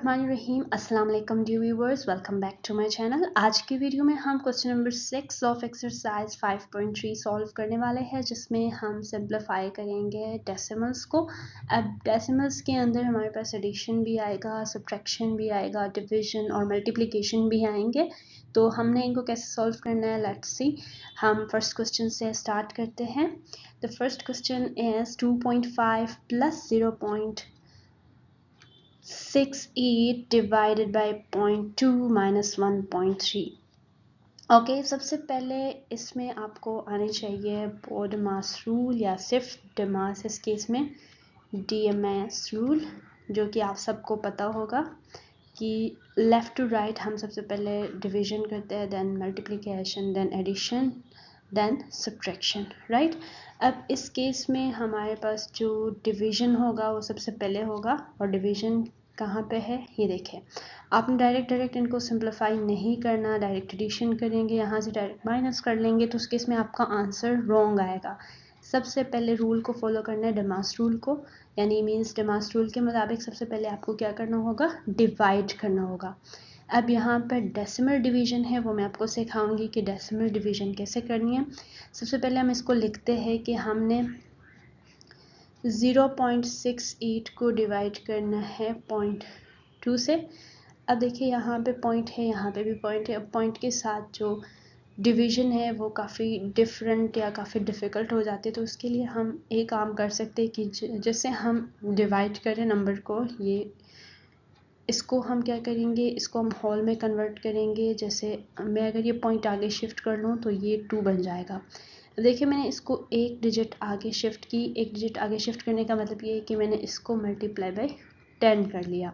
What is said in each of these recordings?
बिस्मिल्लाहिर्रहमानिर्रहीम। अस्सलाम वालेकुम dear viewers, welcome back to my channel. आज की वीडियो में हम question number 6 of exercise 5.3 solve करने वाले हैं, जिसमें हम सिंप्लीफाई करेंगे डेसिमल्स को। अब डेसिमल्स के अंदर हमारे पास एडिशन भी आएगा, सब्ट्रैक्शन भी आएगा, डिवीजन और मल्टीप्लिकेशन भी आएंगे। तो हमने इनको कैसे सॉल्व करना है, लेट्स सी। हम फर्स्ट क्वेश्चन से स्टार्ट करते हैं। The first question is 2.5 plus 0.68 divided by 0.2 minus 1.3। Okay, सबसे पहले इसमें आपको आने चाहिए बोडमास रूल या सिर्फ डेमास, इस केस में डीएमएस रूल, जो कि आप सबको पता होगा कि लेफ़्ट टू राइट हम सबसे पहले डिवीजन करते हैं, then multiplication, then addition, then subtraction, right. अब इस केस में हमारे पास जो डिवीजन होगा वो सबसे पहले होगा, और डिवीजन कहाँ पे है ये देखें। आपने डायरेक्ट इनको सिंप्लीफाई नहीं करना, डायरेक्ट एडिशन करेंगे, यहाँ से डायरेक्ट माइनस कर लेंगे, तो उस केस में आपका आंसर रॉन्ग आएगा। सबसे पहले रूल को फॉलो करना है, डेमास रूल को, यानी मीन्स डेमास रूल के मुताबिक सबसे पहले आपको क्या करना होगा, डिवाइड करना होगा। अब यहाँ पर डेसिमल डिवीजन है, वो मैं आपको सिखाऊंगी कि डेसिमल डिवीजन कैसे करनी है। सबसे पहले हम इसको लिखते हैं कि हमने 0.68 को डिवाइड करना है 0.2 से। अब देखिए यहाँ पे पॉइंट है, यहाँ पे भी पॉइंट है। अब पॉइंट के साथ जो डिवीजन है वो काफ़ी डिफरेंट या काफ़ी डिफ़िकल्ट हो जाती है, तो उसके लिए हम एक काम कर सकते हैं कि जैसे हम डिवाइड करें नंबर को, ये इसको हम क्या करेंगे, इसको हम होल में कन्वर्ट करेंगे। जैसे मैं अगर ये पॉइंट आगे शिफ्ट कर लूँ तो ये 2 बन जाएगा। देखिए मैंने इसको एक डिजिट आगे शिफ्ट की। एक डिजिट आगे शिफ्ट करने का मतलब ये है कि मैंने इसको मल्टीप्लाई बाय 10 कर लिया,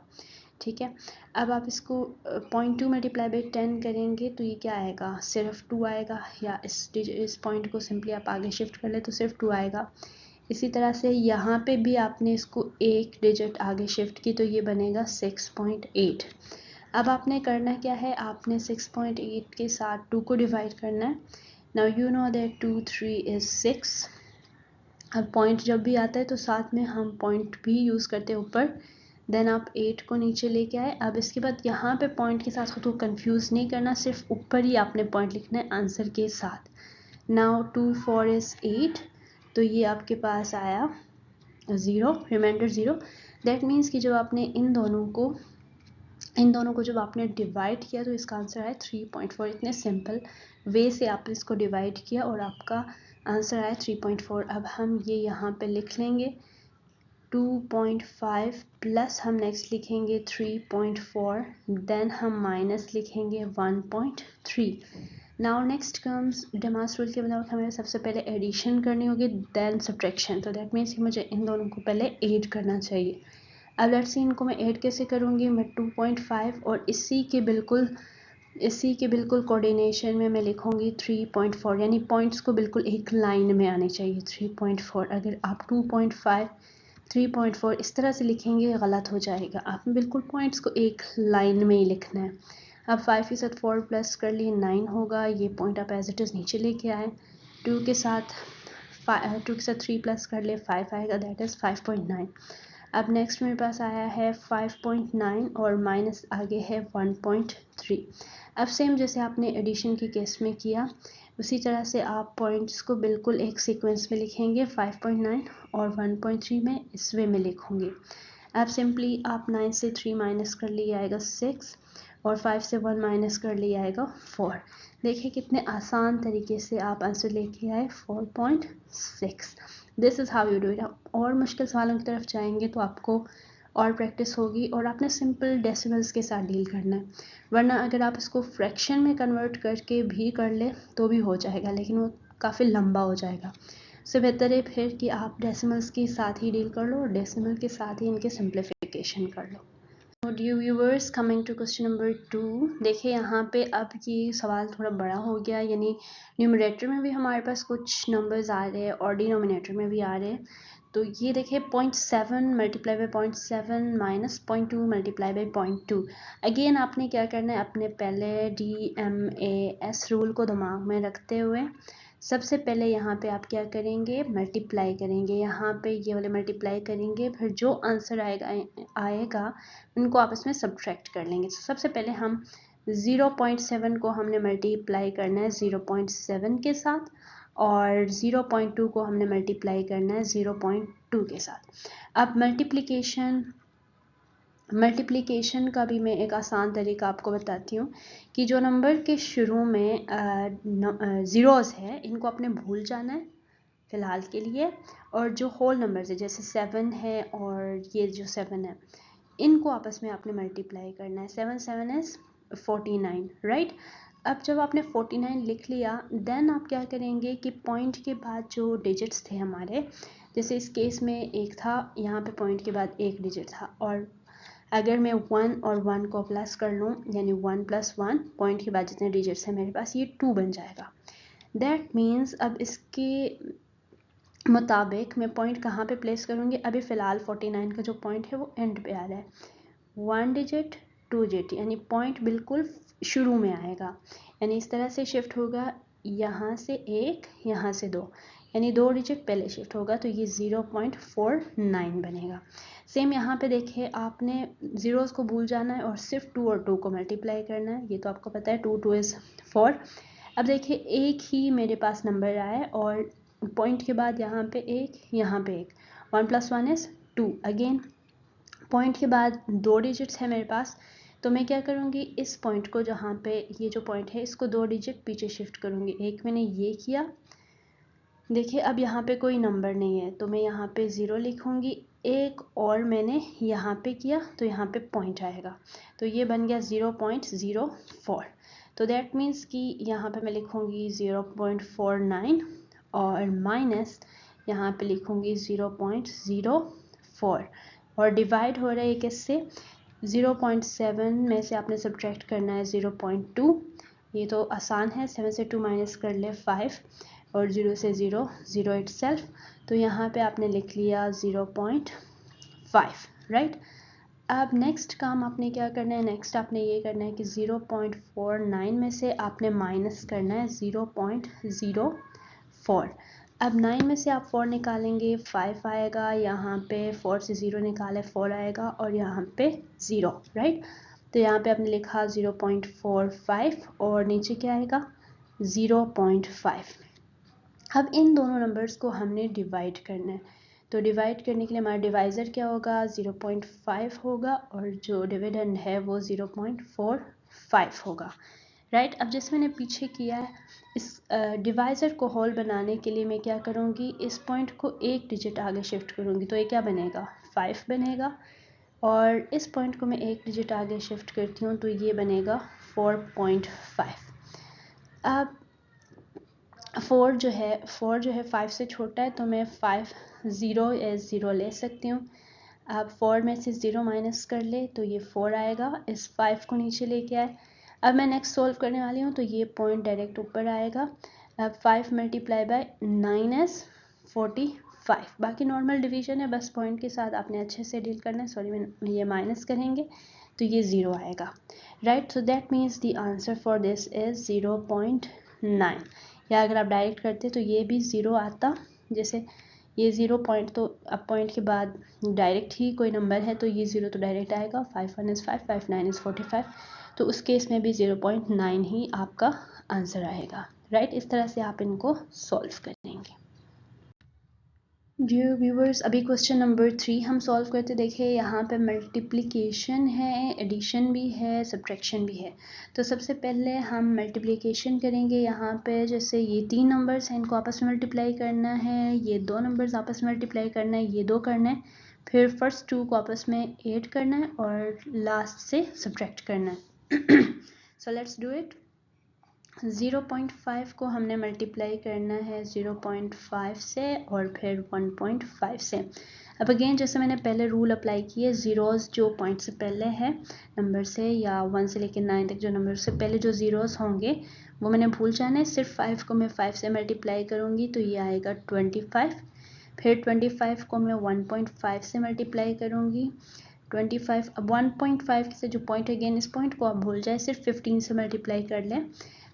ठीक है। अब आप इसको 0.2 मल्टीप्लाई बाय 10 करेंगे तो ये क्या आएगा, सिर्फ 2 आएगा, या इस पॉइंट को सिंपली आप आगे शिफ्ट कर ले तो सिर्फ 2 आएगा। इसी तरह से यहाँ पे भी आपने इसको एक डिजिट आगे शिफ्ट की तो ये बनेगा 6.8। अब आपने करना क्या है, आपने 6.8 के साथ 2 को डिवाइड करना है। Now you know that 2 3 is 6। अब पॉइंट जब भी आता है तो साथ में हम पॉइंट भी यूज़ करते हैं ऊपर। देन आप 8 को नीचे लेके आए। अब इसके बाद यहाँ पे पॉइंट के साथ खुद को कंफ्यूज नहीं करना, सिर्फ ऊपर ही आपने पॉइंट लिखना है आंसर के साथ। नाउ 2 4 इज़ 8, तो ये आपके पास आया 0, रिमाइंडर 0। दैट मीन्स कि जब आपने इन दोनों को जब आपने डिवाइड किया तो इसका आंसर आया 3.4। इतने सिंपल वे से आपने इसको डिवाइड किया और आपका आंसर आया 3.4। अब हम ये यहाँ पे लिख लेंगे 2.5 प्लस हम नेक्स्ट लिखेंगे 3.4, देन हम माइनस लिखेंगे 1.3। Now next comes DEMAs rule के मुताबिक हमें सबसे पहले एडिशन करनी होगी, देन सब्ट्रैक्शन। तो दैट मीन्स कि मुझे इन दोनों को पहले ऐड करना चाहिए। अब लेट्स सी इनको मैं ऐड कैसे करूँगी। मैं 2.5 और इसी के बिल्कुल कोऑर्डिनेशन में मैं लिखूँगी 3.4, यानी पॉइंट्स को बिल्कुल एक लाइन में आने चाहिए 3.4। अगर आप 2.5 3.4 इस तरह से लिखेंगे गलत हो जाएगा, आपने बिल्कुल पॉइंट्स को एक लाइन में ही लिखना है। अब 5 के साथ 4 प्लस कर लिए 9 होगा, ये पॉइंट आप एज इट इज़ नीचे लेके आए। 2 के साथ 3 प्लस कर ले 5 आएगा, दैट इज़ 5.9। अब नेक्स्ट मेरे पास आया है 5.9 और माइनस आगे है 1.3। अब सेम जैसे आपने एडिशन की केस में किया उसी तरह से आप पॉइंट्स को बिल्कुल एक सीक्वेंस में लिखेंगे। 5.9 और 1.3 में इस वे में लिखूँगी। अब सिंपली आप 9 से 3 माइनस कर लिए आएगा 6, और 5 से 1 माइनस कर लिए आएगा 4। देखिए कितने आसान तरीके से आप आंसर लेके आए 4.6। This is how you do it. आप और मुश्किल सवालों की तरफ जाएंगे तो आपको और प्रैक्टिस होगी, और आपने सिंपल डेसिमल्स के साथ डील करना है। वरना अगर आप इसको फ्रैक्शन में कन्वर्ट करके भी कर ले तो भी हो जाएगा, लेकिन वो काफ़ी लंबा हो जाएगा। इससे बेहतर है फिर कि आप डेसिमल्स के साथ ही डील कर लो और डेसिमल के साथ ही इनके सिंप्लीफिकेशन कर लो। Dear viewers, coming to question number 2। देखिए यहाँ पे अब ये सवाल थोड़ा बड़ा हो गया, यानी न्यूमरेटर में भी हमारे पास कुछ नंबर्स आ रहे हैं और डिनोमिनेटर में भी आ रहे हैं। तो ये देखिए 0.7 multiply by 0.7 minus 0.2 multiply by 0.2। Again आपने क्या करना है, अपने पहले DMAS रूल को दिमाग में रखते हुए सबसे पहले यहाँ पे आप क्या करेंगे, मल्टीप्लाई करेंगे, यहाँ पे ये वाले मल्टीप्लाई करेंगे, फिर जो आंसर आएगा उनको आपस में सब्ट्रैक्ट कर लेंगे। तो सबसे पहले हम 0.7 को हमने मल्टीप्लाई करना है 0.7 के साथ, और 0.2 को हमने मल्टीप्लाई करना है 0.2 के साथ। अब मल्टीप्लिकेशन का भी मैं एक आसान तरीका आपको बताती हूँ कि जो नंबर के शुरू में ज़ीरोज़ है इनको आपने भूल जाना है फ़िलहाल के लिए, और जो होल नंबर्स है जैसे 7 है और ये जो 7 है इनको आपस में आपने मल्टीप्लाई करना है। 7 7 इज़ 49, राइट। अब जब आपने 49 लिख लिया, देन आप क्या करेंगे कि पॉइंट के बाद जो डिजिट्स थे हमारे, जैसे इस केस में एक था, यहाँ पे पॉइंट के बाद एक डिजिट था, और अगर मैं 1 और 1 को प्लस कर लूँ, यानी 1 + 1 पॉइंट के बाद जितने डिजिट्स हैं मेरे पास, ये 2 बन जाएगा। दैट मीन्स अब इसके मुताबिक मैं पॉइंट कहाँ पे प्लेस करूँगी, अभी फ़िलहाल 49 का जो पॉइंट है वो एंड पे आ रहा है, 1 डिजिट 2 डिजिट, यानी पॉइंट बिल्कुल शुरू में आएगा, यानी इस तरह से शिफ्ट होगा, यहाँ से 1 यहाँ से 2, यानी 2 डिजिट पहले शिफ्ट होगा, तो ये 0.49 बनेगा। सेम यहाँ पे देखिए, आपने ज़ीरोज़ को भूल जाना है और सिर्फ 2 और 2 को मल्टीप्लाई करना है, ये तो आपको पता है 2 2 इज़ 4। अब देखिए एक ही मेरे पास नंबर आया है और पॉइंट के बाद यहाँ पे एक, यहाँ पे एक, 1 + 1 इज़ 2, अगेन पॉइंट के बाद 2 डिजिट्स है मेरे पास, तो मैं क्या करूँगी, इस पॉइंट को जहाँ पे ये जो पॉइंट है इसको 2 डिजिट पीछे शिफ्ट करूँगी। एक मैंने ये किया, देखिए अब यहाँ पे कोई नंबर नहीं है तो मैं यहाँ पे 0 लिखूँगी, एक और मैंने यहाँ पे किया तो यहाँ पे पॉइंट आएगा, तो ये बन गया 0.04। तो दैट मीन्स कि यहाँ पे मैं लिखूँगी 0.49 और माइनस यहाँ पे लिखूँगी 0.04, और डिवाइड हो रहा है किससे, 0.7 में से आपने सब्ट्रैक्ट करना है 0.2, ये तो आसान है, 7 से 2 माइनस कर ले 5, और 0 से 0 0 इटसेल्फ, तो यहाँ पे आपने लिख लिया 0.5, राइट। अब नेक्स्ट काम आपने क्या करना है, नेक्स्ट आपने ये करना है कि 0.49 में से आपने माइनस करना है 0.04। अब 9 में से आप 4 निकालेंगे 5 आएगा, यहाँ पे 4 से 0 निकाले 4 आएगा, और यहाँ पे 0, राइट। तो यहाँ पे आपने लिखा 0.45 और नीचे क्या आएगा 0.5। अब इन दोनों नंबर्स को हमने डिवाइड करना है, तो डिवाइड करने के लिए हमारा डिवाइज़र क्या होगा, 0.5 होगा, और जो डिविडेंड है वो 0.45 होगा, राइट। अब जैसे मैंने पीछे किया है, इस डिवाइज़र को होल बनाने के लिए मैं क्या करूँगी, इस पॉइंट को एक डिजिट आगे शिफ्ट करूँगी, तो ये क्या बनेगा 5 बनेगा, और इस पॉइंट को मैं एक डिजिट आगे शिफ्ट करती हूँ तो ये बनेगा 4.5। अब 4 जो है 5 से छोटा है, तो मैं 5 0 ले सकती हूँ। अब 4 में से 0 माइनस कर ले तो ये 4 आएगा, इस 5 को नीचे लेके आए। अब मैं नेक्स्ट सोल्व करने वाली हूँ, तो ये पॉइंट डायरेक्ट ऊपर आएगा। अब 5 मल्टीप्लाई बाय 9 इज़ 45। बाकी नॉर्मल डिवीजन है, बस पॉइंट के साथ आपने अच्छे से डील करना है। सॉरी, मैं ये माइनस करेंगे तो ये 0 आएगा, right. So that means the answer for this is 0.9। या अगर आप डायरेक्ट करते तो ये भी 0 आता, जैसे ये 0 पॉइंट, तो अब पॉइंट के बाद डायरेक्ट ही कोई नंबर है तो ये 0 तो डायरेक्ट आएगा। 5 1 इज़ 5, 5 9 इज़ 45, तो उस केस में भी 0.9 ही आपका आंसर आएगा, राइट। इस तरह से आप इनको सॉल्व करेंगे। डियर व्यूवर्स, अभी क्वेश्चन नंबर 3 हम सॉल्व करते। देखिए यहाँ पे मल्टीप्लिकेशन है, एडिशन भी है, सब्ट्रैक्शन भी है। तो सबसे पहले हम मल्टीप्लिकेशन करेंगे। यहाँ पे जैसे ये 3 नंबर्स हैं, इनको आपस में मल्टीप्लाई करना है, ये 2 नंबर्स आपस में मल्टीप्लाई करना है, ये 2 करना है, फिर फर्स्ट 2 को आपस में ऐड करना है और लास्ट से सब्ट्रैक्ट करना है। So let's do it. 0.5 को हमने मल्टीप्लाई करना है 0.5 से और फिर 1.5 से। अब अगेन जैसे मैंने पहले रूल अप्लाई किए, ज़ीरोज़ जो पॉइंट से पहले है नंबर से, या 1 से लेकर 9 तक जो नंबर से पहले जो ज़ीरोज़ होंगे वो मैंने भूल जाना है। सिर्फ 5 को मैं 5 से मल्टीप्लाई करूँगी तो ये आएगा 25। फिर 25 को मैं 1.5 से मल्टीप्लाई करूँगी, 25। अब 1.5 से जो पॉइंट अगेन इस पॉइंट को आप भूल जाए, सिर्फ 15 से मल्टीप्लाई कर लें।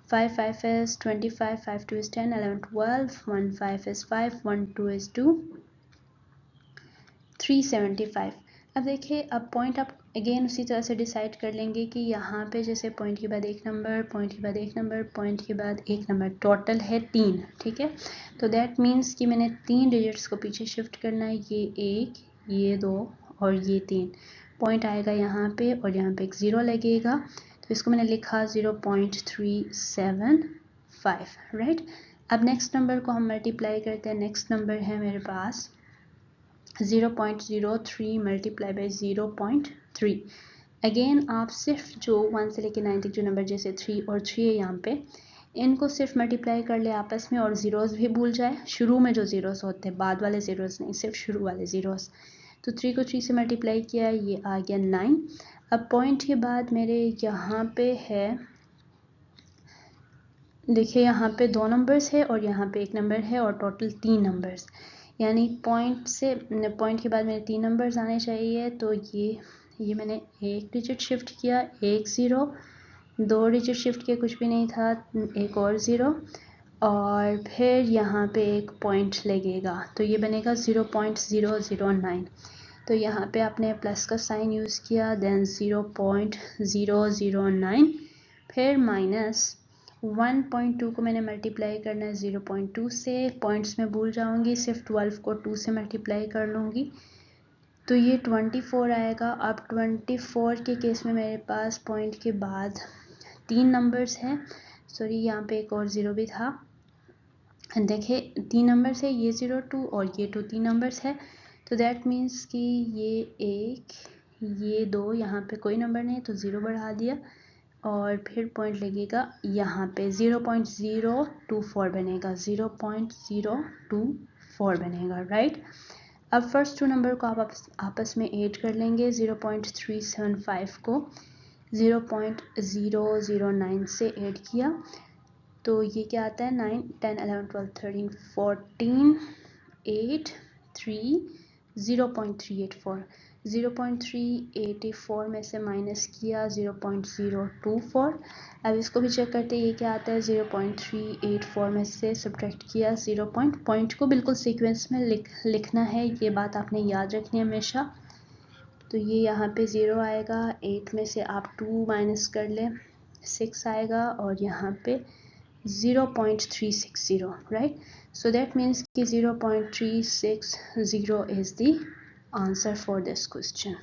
5 5 is 25, 5 2 is 10, 11 12, 1 5 is 5, 1 2 is 2, 375। अब देखिए, अब पॉइंट आप अगेन उसी तरह से डिसाइड कर लेंगे कि यहाँ पे जैसे पॉइंट के बाद एक नंबर, पॉइंट के बाद एक नंबर, पॉइंट के बाद एक नंबर, टोटल है 3, ठीक है। तो दैट मीन्स कि मैंने 3 डिजिट्स को पीछे शिफ्ट करना है, ये 1, ये 2 और ये 3। पॉइंट आएगा यहाँ पे और यहाँ पे एक 0 लगेगा, तो इसको मैंने लिखा 0.375, राइट। अब नेक्स्ट नंबर को हम मल्टीप्लाई करते हैं। नेक्स्ट नंबर है मेरे पास 0.03 मल्टीप्लाई बाई 0.3। अगेन आप सिर्फ जो 1 से लेकर 9 तक जो नंबर जैसे 3 और 3 है यहाँ पे, इनको सिर्फ मल्टीप्लाई कर ले आपस में और ज़ीरोज़ भी भूल जाए। शुरू में जो ज़ीरोज़ होते हैं, बाद वाले ज़ीरोज़ नहीं, सिर्फ शुरू वाले ज़ीरोज़। तो 3 को 3 से मल्टीप्लाई किया, ये आ गया 9। अब पॉइंट के बाद मेरे यहाँ पे है, देखिए यहाँ पे 2 नंबर्स है और यहाँ पे एक नंबर है और टोटल 3 नंबर्स, यानी पॉइंट के बाद मेरे 3 नंबर्स आने चाहिए। तो ये मैंने एक डिजिट शिफ्ट किया, एक 0, 2 डिजिट शिफ्ट किया, कुछ भी नहीं था, एक और 0, और फिर यहाँ पे एक पॉइंट लगेगा, तो ये बनेगा 0.009। तो यहाँ पे आपने प्लस का साइन यूज़ किया, देन 0.009, फिर माइनस 1.2 को मैंने मल्टीप्लाई करना है 0.2 से। पॉइंट्स में भूल जाऊंगी, सिर्फ 12 को 2 से मल्टीप्लाई कर लूँगी, तो ये 24 आएगा। अब 24 के केस में मेरे पास पॉइंट के बाद 3 नंबर्स हैं, सॉरी यहाँ पे एक और 0 भी था। देखिए 3 नंबर्स है, ये 0 2 और ये 2, 3 नंबर्स है। तो दैट मीन्स कि ये 1, ये 2, यहाँ पे कोई नंबर नहीं तो 0 बढ़ा दिया और फिर पॉइंट लगेगा यहाँ पे 0.024 बनेगा, 0.024 बनेगा, राइट। अब फर्स्ट 2 नंबर को आप आपस में ऐड कर लेंगे। 0.375 को 0.009 से ऐड किया तो ये क्या आता है, 9 10 11 12 13 14 8 3 0.384, 0.384 में से माइनस किया 0.024। अब इसको भी चेक करते हैं ये क्या आता है, 0.384 में से सब्ट्रैक्ट किया 0 पॉइंट को बिल्कुल सीक्वेंस में लिखना है, ये बात आपने याद रखनी है हमेशा। तो ये यहाँ पे 0 आएगा, 8 में से आप 2 माइनस कर लें, 6 आएगा और यहाँ पे 0.360, right? So that means कि 0.360 is the answer for this question.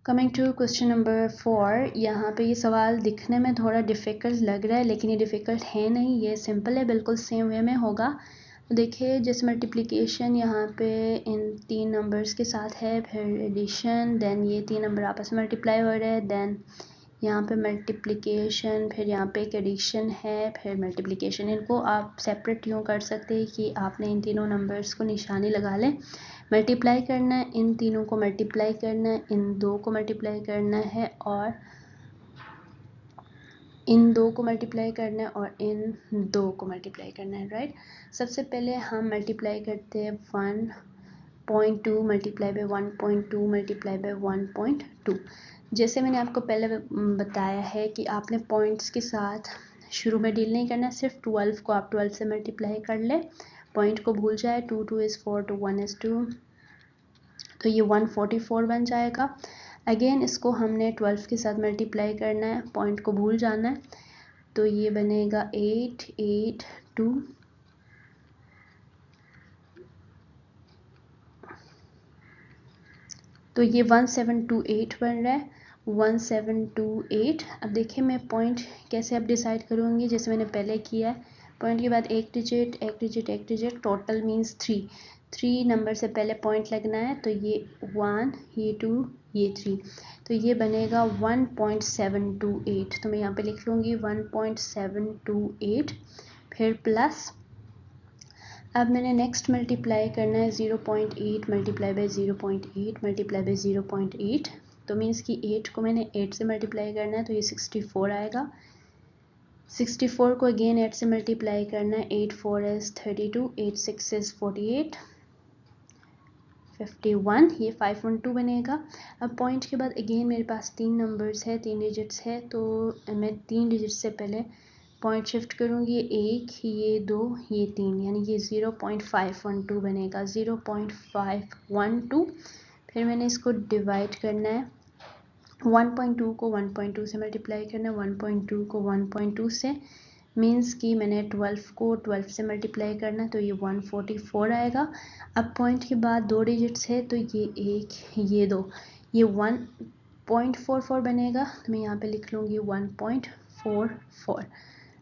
Coming to question number 4, यहाँ पे ये सवाल दिखने में थोड़ा डिफ़िकल्ट लग रहा है लेकिन ये डिफ़िकल्ट है नहीं, ये सिंपल है, बिल्कुल सेम वे में होगा। देखिए जैसे मल्टीप्लिकेशन यहाँ पे इन 3 नंबर्स के साथ है, फिर एडिशन, देन ये 3 नंबर आपस में मल्टीप्लाई हो रहे हैं, देन यहाँ पे मल्टीप्लिकेशन, फिर यहाँ पे एक एडिशन है, फिर मल्टीप्लिकेशन। इनको आप सेपरेट यूँ कर सकते हैं कि आपने इन तीनों नंबर्स को निशानी लगा लें, मल्टीप्लाई करना है, इन तीनों को मल्टीप्लाई करना है, इन 2 को मल्टीप्लाई करना है और इन 2 को मल्टीप्लाई करना है और इन 2 को मल्टीप्लाई करना है, राइट। सबसे पहले हम मल्टीप्लाई करते हैं 1.2 मल्टीप्लाई बाई 1.2 मल्टीप्लाई बाई 1.2। जैसे मैंने आपको पहले बताया है कि आपने पॉइंट्स के साथ शुरू में डील नहीं करना, सिर्फ 12 को आप 12 से मल्टीप्लाई कर ले, पॉइंट को भूल जाए, 2 2 is 4 to 1 is 2, तो ये 144 बन जाएगा। अगेन इसको हमने 12 के साथ मल्टीप्लाई करना है, पॉइंट को भूल जाना है, तो ये बनेगा 8 8 2, तो ये 1728 बन रहा है, 1728। अब देखिए मैं पॉइंट कैसे अब डिसाइड करूँगी, जैसे मैंने पहले किया है, पॉइंट के बाद एक डिजिट एक डिजिट एक डिजिट, टोटल मीन्स 3 नंबर से पहले पॉइंट लगना है, तो ये 1, ये 2, ये 3, तो ये बनेगा 1.728, तो मैं यहाँ पे लिख लूँगी 1.728, फिर प्लस, अब मैंने नेक्स्ट मल्टीप्लाई करना है 0.8 मल्टीप्लाई बाई 0.8 मल्टीप्लाई बाई 0.8, तो मीन्स कि 8 को मैंने 8 से मल्टीप्लाई करना है, तो ये 64 आएगा। 64 को अगेन 8 से मल्टीप्लाई करना है, 8 4 is 32, 8 6 is 48, 51, ये 512 बनेगा। अब पॉइंट के बाद अगेन मेरे पास 3 नंबर्स है, 3 डिजिट्स है, तो मैं 3 डिजिट से पहले पॉइंट शिफ्ट करूँगी, ये 1, ये 2, ये 3, यानी ये 0.512 बनेगा, 0.512। फिर मैंने इसको डिवाइड करना है, 1.2 को 1.2 से मल्टीप्लाई करना है, 1.2 को 1.2 से, मीन्स कि मैंने 12 को 12 से मल्टीप्लाई करना, तो ये 144 आएगा। अब पॉइंट के बाद 2 डिजिट्स है, तो ये 1, ये 2, ये 1.44 बनेगा, तो मैं यहाँ पे लिख लूँगी 1.44।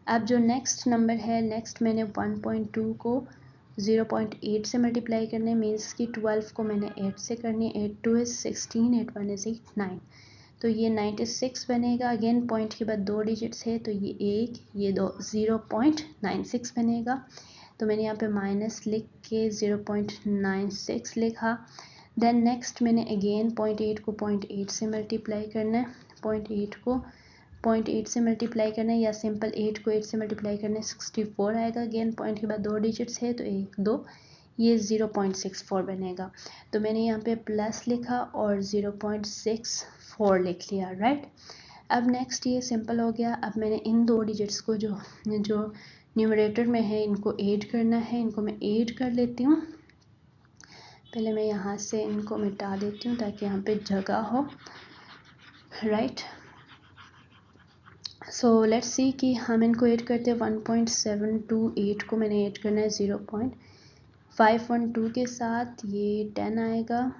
अब जो नेक्स्ट नंबर है, नेक्स्ट मैंने 1.2 को 0.8 से मल्टीप्लाई करने, मीन्स कि 12 को मैंने 8 से करनी है, 8 2 इज़ 16, 8 1 इज़ 8 9, तो ये 96 बनेगा। अगेन पॉइंट के बाद 2 डिजिट्स है, तो ये 1, ये 2, 0.96 बनेगा, तो मैंने यहाँ पे माइनस लिख के 0.96 लिखा। देन नेक्स्ट मैंने अगेन 0.8 को 0.8 से मल्टीप्लाई करना है, 0.8 को 0.8 से मल्टीप्लाई करना है, या सिंपल 8 को 8 से मल्टीप्लाई करना है, 64 आएगा। अगेन पॉइंट के बाद 2 डिजिट्स है, तो 1 2, ये 0.64 बनेगा, तो मैंने यहाँ पे प्लस लिखा और 0.64 लिख लिया, राइट। अब नेक्स्ट ये सिंपल हो गया। अब मैंने इन 2 डिजिट्स को जो न्यूमरेटर में है इनको ऐड करना है, इनको मैं ऐड कर लेती हूँ। पहले मैं यहाँ से इनको मिटा देती हूँ ताकि यहाँ पे जगह हो, राइट। सो लेट्स सी कि हम इनको ऐड करते हैं। 1.728 को मैंने ऐड करना है 0.512 के साथ, ये 10 आएगा,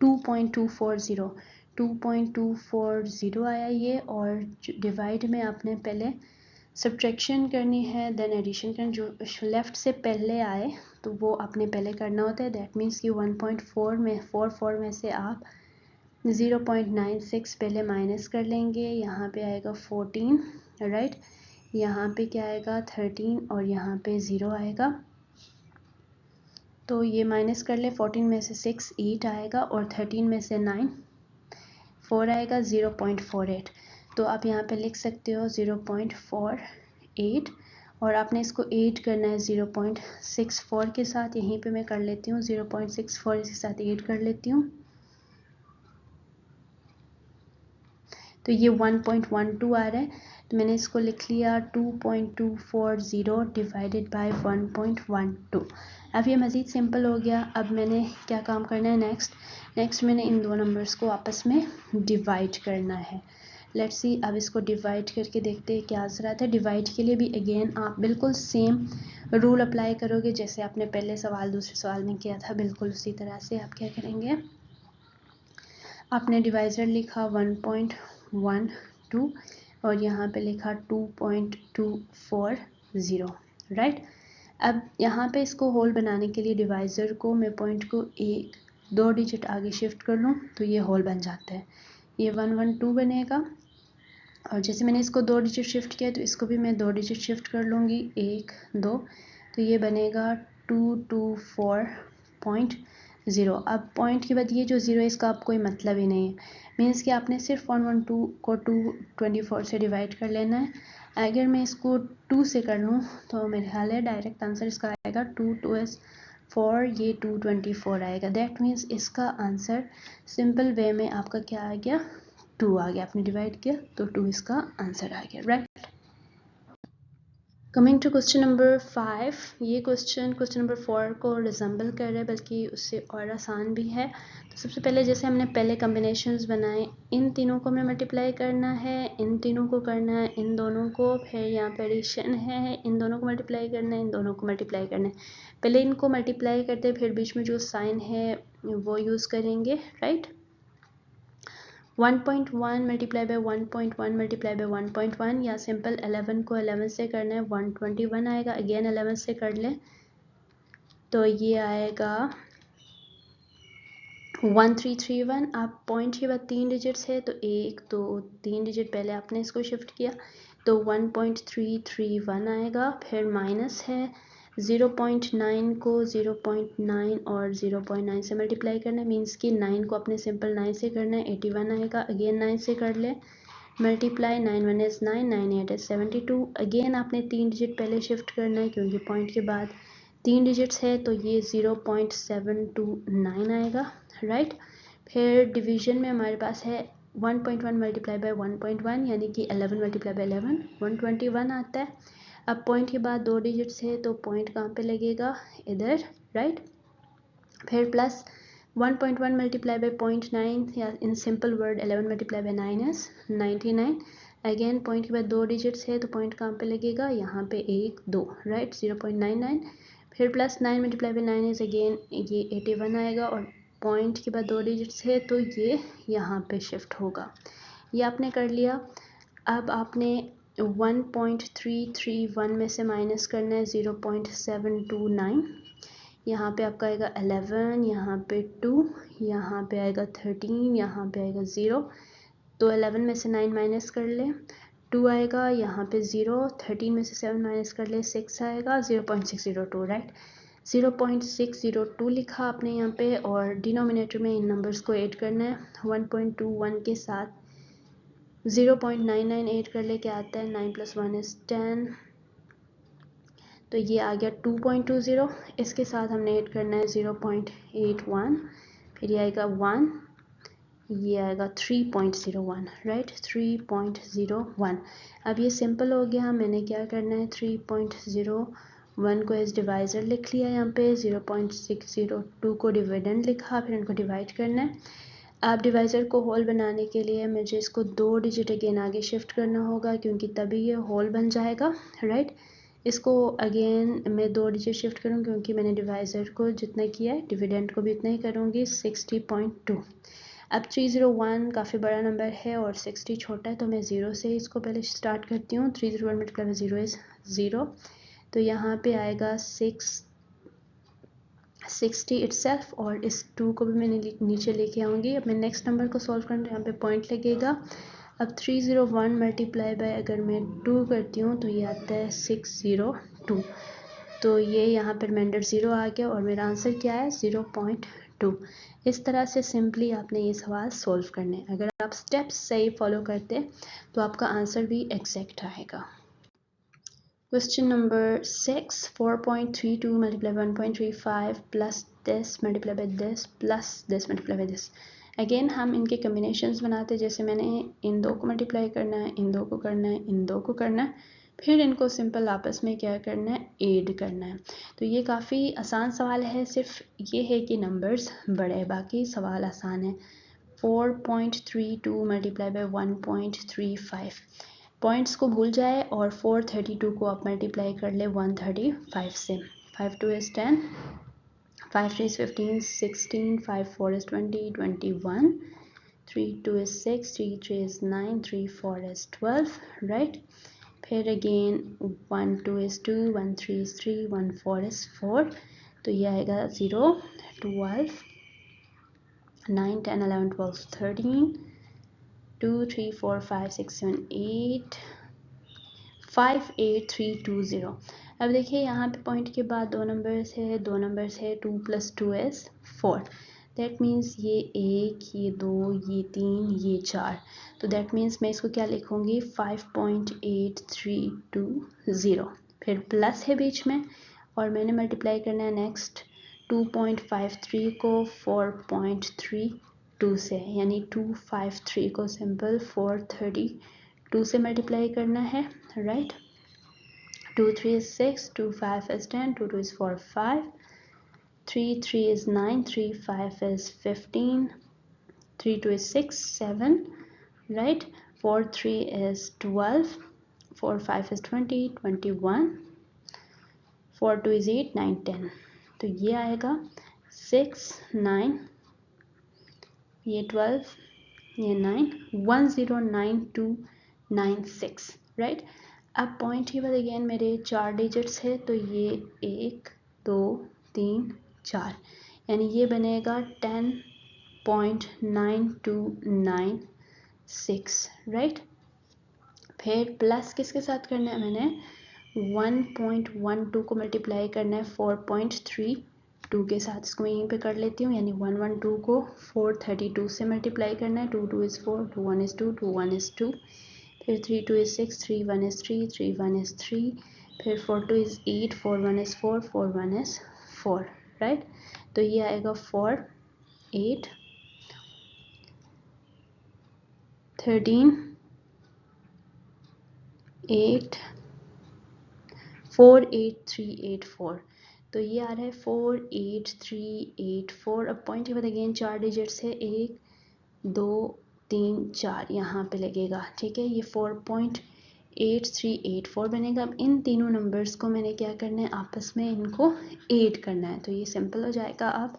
2.240 आया ये। और डिवाइड में आपने पहले सब्ट्रैक्शन करनी है, देन एडिशन करनी, जो लेफ़्ट से पहले आए तो वो आपने पहले करना होता है। दैट मीन्स कि 1.44 में से आप 0.96 पहले माइनस कर लेंगे, यहाँ पे आएगा 14, राइट, यहाँ पे क्या आएगा 13 और यहाँ पे 0 आएगा, तो ये माइनस कर ले। 14 में से 6 8 आएगा और 13 में से 9 4 आएगा, 0.48। तो आप यहाँ पे लिख सकते हो 0.48 और आपने इसको ऐड करना है 0.64 के साथ। यहीं पे मैं कर लेती हूँ 0.64 इसके साथ ऐड कर लेती हूँ, तो ये 1.12 आ रहा है, तो मैंने इसको लिख लिया 2.240 डिवाइडेड बाय 1.12। अब ये मज़ीद सिंपल हो गया। अब मैंने क्या काम करना है, नेक्स्ट मैंने इन 2 नंबर्स को आपस में डिवाइड करना है। लेट्स सी, अब इसको डिवाइड करके देखते हैं क्या आंसर आता है। डिवाइड के लिए भी अगेन आप बिल्कुल सेम रूल अप्लाई करोगे जैसे आपने पहले सवाल दूसरे सवाल में किया था, बिल्कुल उसी तरह से आप क्या करेंगे, आपने डिवाइज़र लिखा 1.12 और यहाँ पे लिखा 2.240, राइट। अब यहाँ पे इसको होल बनाने के लिए डिवाइज़र को मैं पॉइंट को 1-2 डिजिट आगे शिफ्ट कर लूँ तो ये होल बन जाता है, ये 112 बनेगा। और जैसे मैंने इसको 2 डिजिट शिफ्ट किया तो इसको भी मैं 2 डिजिट शिफ्ट कर लूँगी, 1 2, तो ये बनेगा 224.0। अब पॉइंट के बाद ये जो 0 है इसका आप कोई मतलब ही नहीं है, मीन्स कि आपने सिर्फ 112 को 224 से डिवाइड कर लेना है। अगर मैं इसको 2 से कर लूँ तो मेरे ख्याल है डायरेक्ट आंसर इसका आएगा 2 2 is 4, ये 224 आएगा। दैट मीन्स इसका आंसर सिंपल वे में आपका क्या आ गया, 2 आ गया। आपने डिवाइड किया तो 2 इसका आंसर आ गया, right. Coming to question number 5, ये क्वेश्चन नंबर 4 को रिजेंबल कर रहा है, बल्कि उससे और आसान भी है। तो सबसे पहले जैसे हमने पहले कम्बिनेशंस बनाए, इन तीनों को हमें मल्टीप्लाई करना है, इन तीनों को करना है, इन दोनों को, फिर यहाँ पे एडिशन है, इन दोनों को मल्टीप्लाई करना है, इन दोनों को मल्टीप्लाई करना है। पहले इनको मल्टीप्लाई करते हैं, फिर बीच में जो साइन है वो यूज़ करेंगे, right. 1.1 multiply by 1.1 multiply by 1.1, या सिंपल 11 को 11 से करना है, 121 आएगा। अगेन 11 से कर ले तो ये आएगा 1331। आप पॉइंट के बाद 3 डिजिट्स है तो 1 2 3 डिजिट पहले आपने इसको शिफ्ट किया तो 1.331 आएगा। फिर माइनस है 0.9 को 0.9 और 0.9 से मल्टीप्लाई करना है, मीन्स कि 9 को अपने सिंपल 9 से करना है, 81 आएगा। अगेन 9 से कर ले मल्टीप्लाई, 9 1 is 9, 9 8 is 72। अगेन आपने 3 डिजिट पहले शिफ्ट करना है क्योंकि पॉइंट के बाद 3 डिजिट्स है तो ये 0.729 आएगा, राइट। फिर डिवीजन में हमारे पास है 1.1 मल्टीप्लाई बाय 1.1 यानी कि 11 मल्टीप्लाई बाय 11 121 आता है। अब पॉइंट के बाद 2 डिजिट्स है तो पॉइंट कहाँ पे लगेगा, इधर, राइट। फिर प्लस 1.1 मल्टीप्लाई बाय 0.9 या in simple word 11 multiply by 9 is 99। Again point के बाद 2 डिजिट्स है तो पॉइंट कहाँ पे लगेगा, यहाँ पे 1 2, राइट, 0.99। फिर plus 9 multiply by 9 is again ये 81 आएगा और पॉइंट के बाद 2 डिजिट्स है तो ये यहाँ पे शिफ्ट होगा। ये आपने कर लिया। अब आपने 1.331 में से माइनस करना है 0.729। यहाँ पे आपका आएगा 11, यहाँ पे 2, यहाँ पे आएगा 13, यहाँ पे आएगा 0। तो 11 में से 9 माइनस कर ले 2 आएगा, यहाँ पे 0, 13 में से 7 माइनस कर ले 6 आएगा, 0.602, राइट। 0.602 लिखा आपने यहाँ पे और डिनोमिनेटर में इन नंबर्स को ऐड करना है। 1.21 के साथ 0.99 ऐड कर ले, क्या आता है, 9 + 1 = 10, तो ये आ गया 2.20। इसके साथ हमने ऐड करना है 0.81, फिर ये आएगा 1, ये आएगा 3.01, राइट, 3.01। अब ये सिंपल हो गया। मैंने क्या करना है, 3.01 को एज डिवाइज़र लिख लिया, यहाँ पे 0.602 को डिविडेंड लिखा, फिर इनको डिवाइड करना है। अब डिवाइज़र को होल बनाने के लिए मुझे इसको 2 डिजिट अगेन आगे शिफ्ट करना होगा क्योंकि तभी ये होल बन जाएगा, राइट। इसको अगेन मैं 2 डिजिट शिफ्ट करूँ क्योंकि मैंने डिवाइज़र को जितना किया है डिविडेंड को भी उतना ही करूँगी, 60.2। अब 301 काफ़ी बड़ा नंबर है और 60 छोटा है तो मैं 0 से इसको पहले स्टार्ट करती हूँ। 301 मल्टीप्लाई बाय 0 इज़ 0, तो यहाँ पे आएगा 60 इटसेल्फ और इस 2 को भी मैंने नीचे लेके आऊँगी। अब मैं नेक्स्ट नंबर को सॉल्व करना, यहाँ पे पॉइंट लगेगा। अब 301 मल्टीप्लाई बाय अगर मैं 2 करती हूँ तो ये आता है 602, तो ये यहाँ पर रिमाइंडर 0 आ गया और मेरा आंसर क्या है, 0.2। इस तरह से सिंपली आपने ये सवाल सॉल्व करने। अगर आप स्टेप्स सही फॉलो करते तो आपका आंसर भी एग्जैक्ट आएगा। Question number 6, 4.32 multiply 1.35 plus this multiply by this plus this multiply by this. Again हम इनके कम्बिनेशंस बनाते, जैसे मैंने इन 2 को मल्टीप्लाई करना है, इन 2 को करना है, इन 2 को करना है, फिर इनको सिंपल आपस में क्या करना है, ऐड करना है। तो ये काफ़ी आसान सवाल है, सिर्फ ये है कि नंबर्स बड़े हैं, बाकी सवाल आसान है। 4.32 मल्टीप्लाई बाय 1.35, पॉइंट्स को भूल जाए और 432 को आप मल्टीप्लाई कर ले 135 से। 5 2 is 10, 5 3 is 15, 16, 5 4 is 20, 21, 3 2 is 6, 3 3 is 9, 3 4 is 12, right। फिर अगेन 1 2 is 2, 1 3 is 3, 1 4 is 4, तो ये आएगा 0 12 9 10 11 12 13 2 3 4 5 6 7 8 5 8 3 2 0। अब देखिए यहाँ पे पॉइंट के बाद 2 नंबर्स है, 2 नंबर्स है, 2 + 2 is 4, दैट मीन्स ये 1, ये 2, ये 3, ये 4, तो दैट मीन्स मैं इसको क्या लिखूँगी, 5.8320। फिर प्लस है बीच में और मैंने मल्टीप्लाई करना है नेक्स्ट 2.53 को 4.32 से, यानी 253 को सिंपल 432 से मल्टीप्लाई करना है, right. 2 3 is 6, 2 5 is 10, 2 2 is 4 5, 3 3 is 9, 3 5 is 15, 3 2 is 6 7, right, 4 3 is 12, 4 5 is 20 21, 4 2 is 8 9 10, तो ये आएगा 6 9, ये 12, ये 9 109296, राइट। अब पॉइंट के बाद अगेन मेरे 4 डिजिट्स है तो ये 1 2 3 4, यानी ये बनेगा 10.9296, राइट। फिर प्लस किसके साथ करना है, मैंने 1.12 को मल्टीप्लाई करना है 4.32 के साथ, इसको मैं यहीं पे कर लेती हूँ, यानी 112 को 432 से मल्टीप्लाई करना है। 2 2 is 4, 2 1 is 2, 2 1 is 2, फिर 3 2 is 6, 3 1 is 3, 3 1 is 3, फिर 4 2 is 8, 4 1 is 4, 4 1 is 4, राइट। तो ये आएगा 4 8 13 8 48384, तो ये आ रहा है 48384। अब पॉइंट के बाद अगेन 4 डिजिट्स है, 1 2 3 4 यहाँ पे लगेगा, ठीक है। ये 4.8384 बनेगा। अब इन तीनों नंबर्स को मैंने क्या करना है, आपस में इनको ऐड करना है, तो ये सिंपल हो जाएगा। अब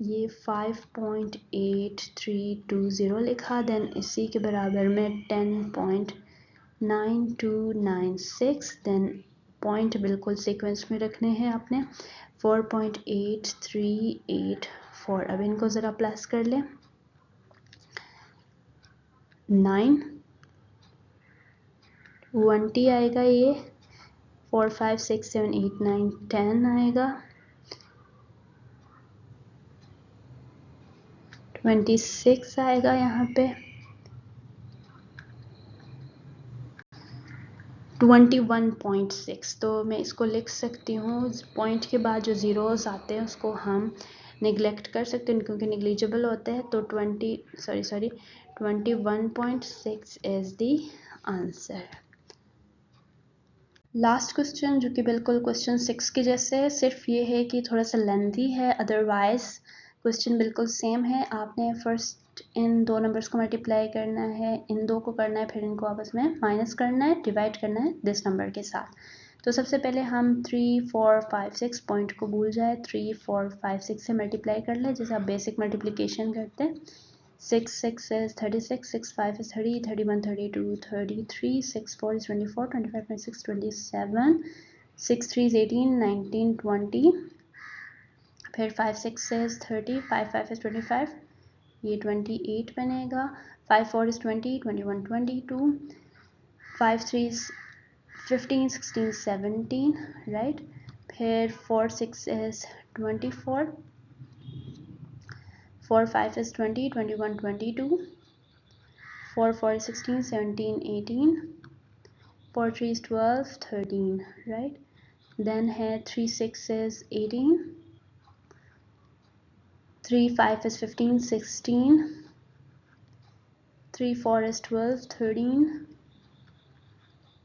ये 5.8320 लिखा, देन इसी के बराबर में 10.9296, देन पॉइंट बिल्कुल सीक्वेंस में रखने हैं आपने, 4.8384। अब इनको ज़रा प्लस कर लें, 9 20 आएगा, ये 4 5 6 7 8 9 10 आएगा, 26 आएगा यहाँ पे, 21.6। तो मैं इसको लिख सकती हूँ, पॉइंट के बाद जो ज़ीरोस आते हैं उसको हम निगलेक्ट कर सकते हैं क्योंकि निगलिजिबल होते हैं, तो 21.6 is the answer. Last question जो कि बिल्कुल क्वेश्चन 6 के जैसे है, सिर्फ ये है कि थोड़ा सा लेंथी है, अदरवाइज क्वेश्चन बिल्कुल सेम है। आपने फर्स्ट इन दो नंबर्स को मल्टीप्लाई करना है, इन दो को करना है, फिर इनको आपस में माइनस करना है, डिवाइड करना है दिस नंबर के साथ। तो सबसे पहले हम 3 4 5 6 पॉइंट को भूल जाए, 3 4 5 6 से मल्टीप्लाई कर ले जैसे आप बेसिक मल्टीप्लिकेशन करते हैं। 6 6 is 36, 6 5 is 30, 31 32 33, 6 4 is 24, 25 26 27, 6 3 is 18 19 20, फिर 5 6 is 30, 5 5 is 25, ये 28 बनेगा, 5 4 is 20, 21 22, 5 3 is 15 16 17, right, फिर 4 6 is 24, 4 5 is 20, 21 22, 4 4 is 16 17 18, 4 3 is 12 13, right, then here 3 6 is 18, 3 5 is 15 16, 3 4 is 12 13,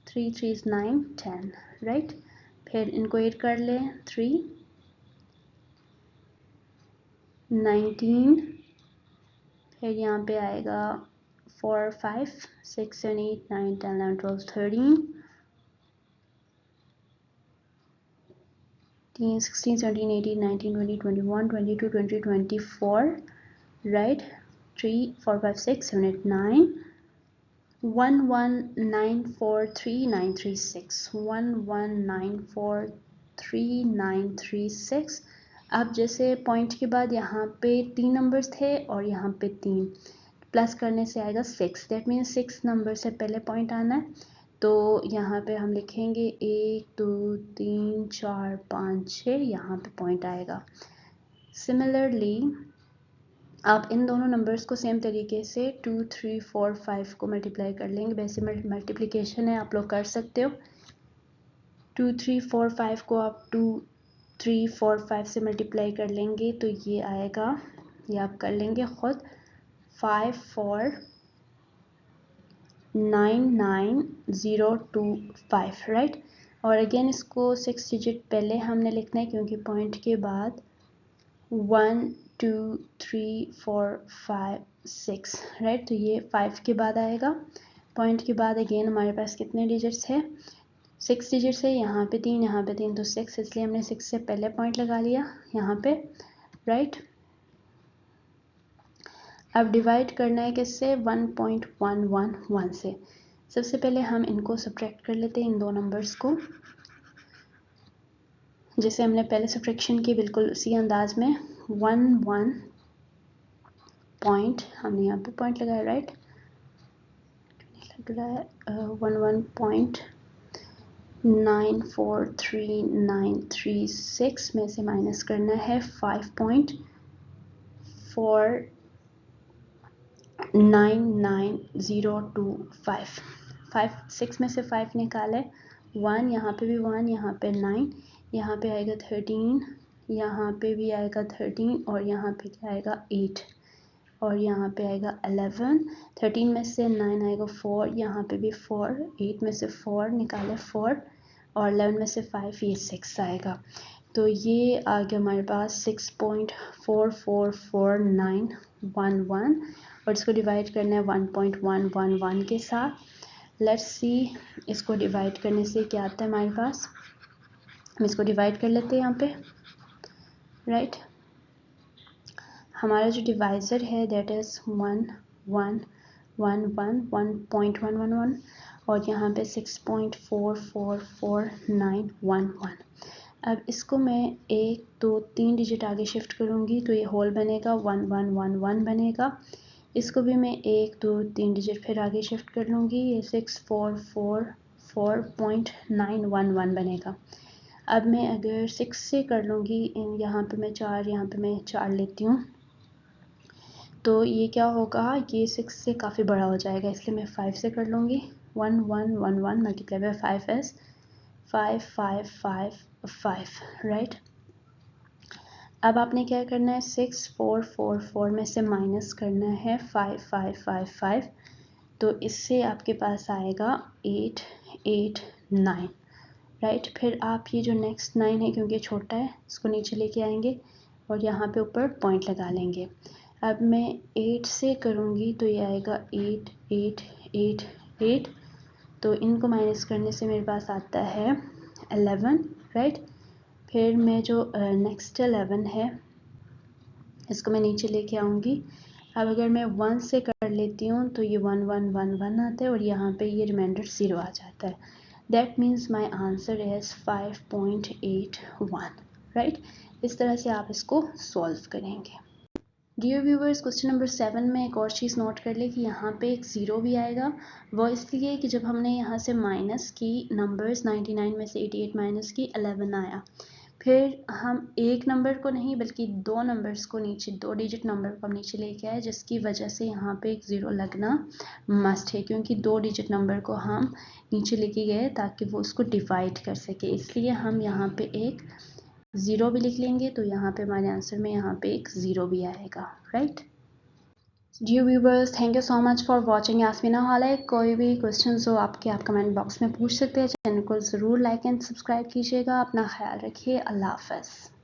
3 3 is 9 10, right, फिर इनको ऐड कर ले, 3 19, फिर यहाँ पे आएगा 4 5 6 7 8 9 10 11 12 13, 16 17 18 19 20 21 22 23 24, right, 3 4 5 6 7 8 9, 1 1 9 4 3 9 3 6, 1 1 9 4 3 9 3 6। अब जैसे पॉइंट के बाद यहाँ पे 3 नंबर्स थे और यहाँ पे 3 प्लस करने से आएगा 6, दैट मीन्स 6 नंबर से पहले पॉइंट आना है, तो यहाँ पे हम लिखेंगे 1 2 3 4 5 6, यहाँ पे पॉइंट आएगा। सिमिलरली आप इन दोनों नंबर्स को सेम तरीके से 2 3 4 5 को मल्टीप्लाई कर लेंगे, वैसे मल्टीप्लिकेशन है, आप लोग कर सकते हो। 2 3 4 5 को आप 2 3 4 5 से मल्टीप्लाई कर लेंगे तो ये आएगा, ये आप कर लेंगे खुद, 5 4 9 9 0 2 5, राइट। और अगेन इसको 6 डिजिट पहले हमने लिखना है क्योंकि पॉइंट के बाद 1 2 3 4 5 6, राइट, तो ये 5 के बाद आएगा। पॉइंट के बाद अगेन हमारे पास कितने डिजिट्स है, 6 डिजिट्स है, यहाँ पे 3 यहाँ पे 3, तो 6, इसलिए हमने 6 से पहले पॉइंट लगा लिया यहाँ पे, राइट। अब डिवाइड करना है किससे, 1.111 से। सबसे पहले हम इनको सब्ट्रैक्ट कर लेते हैं, इन दो नंबर्स को, जैसे हमने पहले सब्ट्रैक्शन की बिल्कुल उसी अंदाज में। 1 1 पॉइंट, हमने यहाँ पे पॉइंट लगाया, राइट, लग रहा है 1 1 पॉइंट 94396 में से माइनस करना है 5.49925, 6 में से 5 निकाले, 1 यहाँ पे भी 1, यहाँ पे 9, यहाँ पे आएगा 13, यहाँ पे भी आएगा 13 और यहाँ पे क्या आएगा 8, और यहाँ पे आएगा 11, 13 में से 9 आएगा 4, यहाँ पे भी 4, 8 में से 4 निकाले 4 और 11 में से 5 ये 6 आएगा। तो ये आ गया हमारे पास 6.444911 और इसको डिवाइड करना है 1.111 के साथ। लेट्स सी इसको डिवाइड करने से क्या आता है हमारे पास। हम इसको डिवाइड कर लेते हैं यहाँ पे, राइट। हमारा जो डिवाइज़र है दैट इज़ 1.111 और यहाँ पे 6.444911। अब इसको मैं 1 2 3 डिजिट आगे शिफ्ट करूँगी तो ये होल बनेगा 1111 बनेगा। इसको भी मैं 1 2 3 डिजिट फिर आगे शिफ्ट कर लूँगी, ये 644.911 बनेगा। अब मैं अगर 6 से कर लूँगी, यहाँ पे मैं 4 लेती हूँ तो ये क्या होगा, ये 6 से काफ़ी बड़ा हो जाएगा, इसलिए मैं 5 से कर लूँगी। 1111 मल्टीप्लाई बाय 5 इज़ 5555, राइट। अब आपने क्या करना है, 6444 में से माइनस करना है 5555, तो इससे आपके पास आएगा 889, राइट। फिर आप ये जो नेक्स्ट 9 है क्योंकि छोटा है इसको नीचे लेके आएंगे और यहाँ पे ऊपर पॉइंट लगा लेंगे। अब मैं 8 से करूँगी तो ये आएगा 8 8 8 8, तो इनको माइनस करने से मेरे पास आता है 11, राइट। फिर मैं जो नेक्स्ट 11 है इसको मैं नीचे लेके आऊँगी। अब अगर मैं 1 से कर लेती हूँ तो ये 1111 आता है और यहाँ पे ये रिमाइंडर 0 आ जाता है। That means my answer is 5.81, right. इस तरह से आप इसको सॉल्व करेंगे। डियर व्यूवर्स, क्वेश्चन नंबर 7 में एक और चीज़ नोट कर ले कि यहाँ पे एक ज़ीरो भी आएगा। वो इसलिए कि जब हमने यहाँ से माइनस की नंबर्स 99 में से 88 माइनस की 11 आया। फिर हम एक नंबर को नहीं बल्कि दो नंबर्स को नीचे, 2 डिजिट नंबर को हम नीचे लेके आए, जिसकी वजह से यहाँ पे एक ज़ीरो लगना मस्ट है, क्योंकि 2 डिजिट नंबर को हम नीचे लेके गए ताकि वो उसको डिवाइड कर सके, इसलिए हम यहाँ पे एक ज़ीरो भी लिख लेंगे। तो यहाँ पे हमारे आंसर में यहाँ पे एक ज़ीरो भी आएगा, right. Dear viewers, thank you so much for watching यास्मीना हॉल है। कोई भी क्वेश्चन हो आपके, आप कमेंट बॉक्स में पूछ सकते हैं। चैनल को ज़रूर लाइक एंड सब्सक्राइब कीजिएगा। अपना ख्याल रखिए। अल्लाह हाफ़िज़।